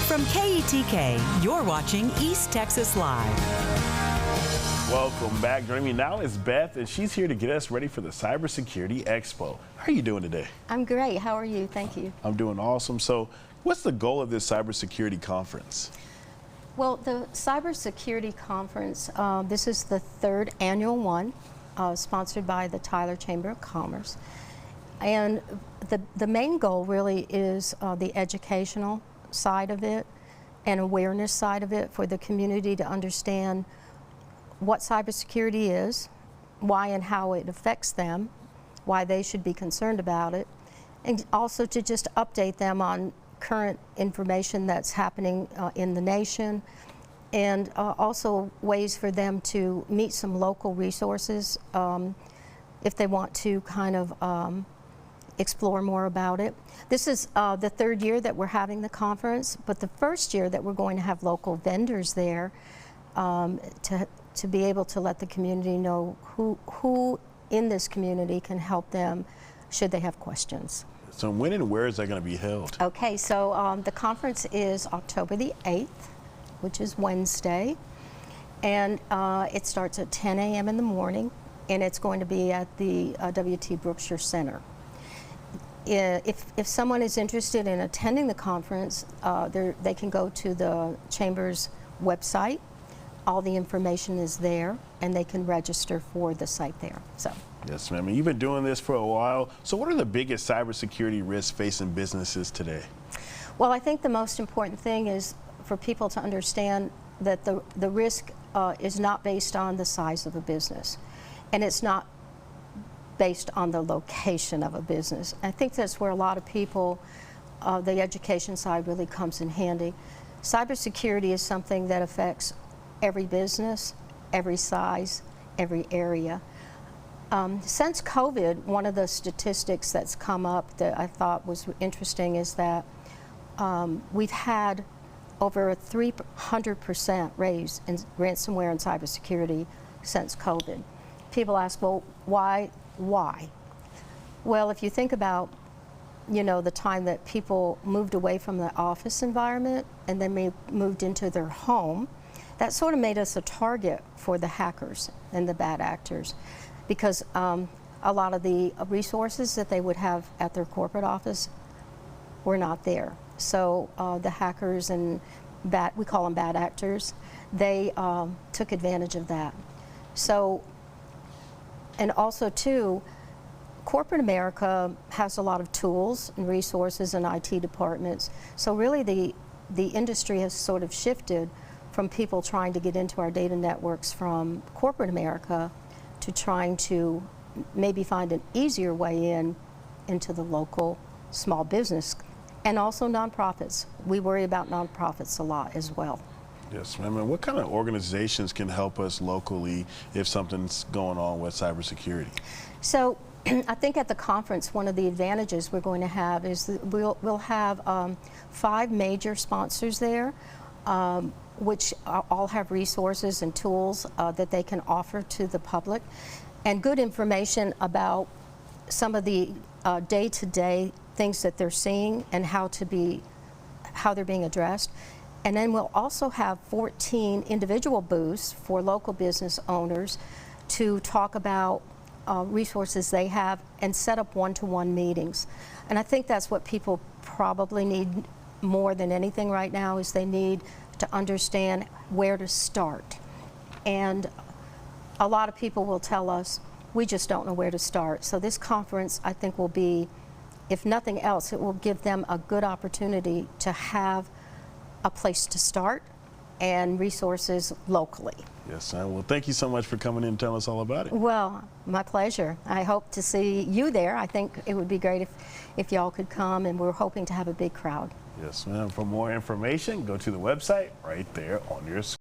From KETK, you're watching East Texas Live. Welcome back. Joining me now is Beth, and she's here to get us ready for the Cybersecurity Expo. How are you doing today? I'm great. How are you? Thank you. I'm doing awesome. So, what's the goal of this cybersecurity conference? Well, the Cybersecurity Conference, this is the third annual one, sponsored by the Tyler Chamber of Commerce. And the main goal really is the educational side of it and awareness side of it for the community to understand what cybersecurity is, why and how it affects them, why they should be concerned about it, and also to just update them on current information that's happening in the nation, and also ways for them to meet some local resources if they want to kind of explore more about it. This is the third year that we're having the conference, but the first year that we're going to have local vendors there to be able to let the community know who in this community can help them should they have questions. So when and where is that going to be held? Okay, so the conference is October the 8th, which is Wednesday, and it starts at 10 a.m. in the morning, and it's going to be at the W.T. Brookshire Center. If someone is interested in attending the conference, they can go to the Chamber's website. All the information is there, and they can register for the site there. So. Yes, ma'am. You've been doing this for a while. So what are the biggest cybersecurity risks facing businesses today? Well, I think the most important thing is for people to understand that the risk is not based on the size of a business, and it's not based on the location of a business. I think that's where a lot of people, the education side really comes in handy. Cybersecurity is something that affects every business, every size, every area. Since COVID, one of the statistics that's come up that I thought was interesting is that we've had over a 300% raise in ransomware and cybersecurity since COVID. People ask, well, why? Well, if you think about, you know, the time that people moved away from the office environment and then moved into their home, that sort of made us a target for the hackers and the bad actors, because a lot of the resources that they would have at their corporate office were not there. So the hackers and we call them bad actors, they took advantage of that. So, and also too, corporate America has a lot of tools and resources and IT departments. So really the industry has sort of shifted from people trying to get into our data networks from corporate America to trying to maybe find an easier way into the local small business, and also nonprofits. We worry about nonprofits a lot as well. Yes, ma'am. And what kind of organizations can help us locally if something's going on with cybersecurity? So I think at the conference, one of the advantages we're going to have is that we'll have 5 major sponsors there, which all have resources and tools that they can offer to the public, and good information about some of the day-to-day things that they're seeing and how they're being addressed. And then we'll also have 14 individual booths for local business owners to talk about resources they have and set up one-to-one meetings. And I think that's what people probably need more than anything right now, is they need to understand where to start. And a lot of people will tell us, we just don't know where to start. So this conference, I think, will be, if nothing else, it will give them a good opportunity to have a place to start and resources locally. Yes, ma'am. Well, thank you so much for coming in and telling us all about it. Well, my pleasure. I hope to see you there. I think it would be great if y'all could come, and we're hoping to have a big crowd. Yes, ma'am. For more information, go to the website right there on your screen.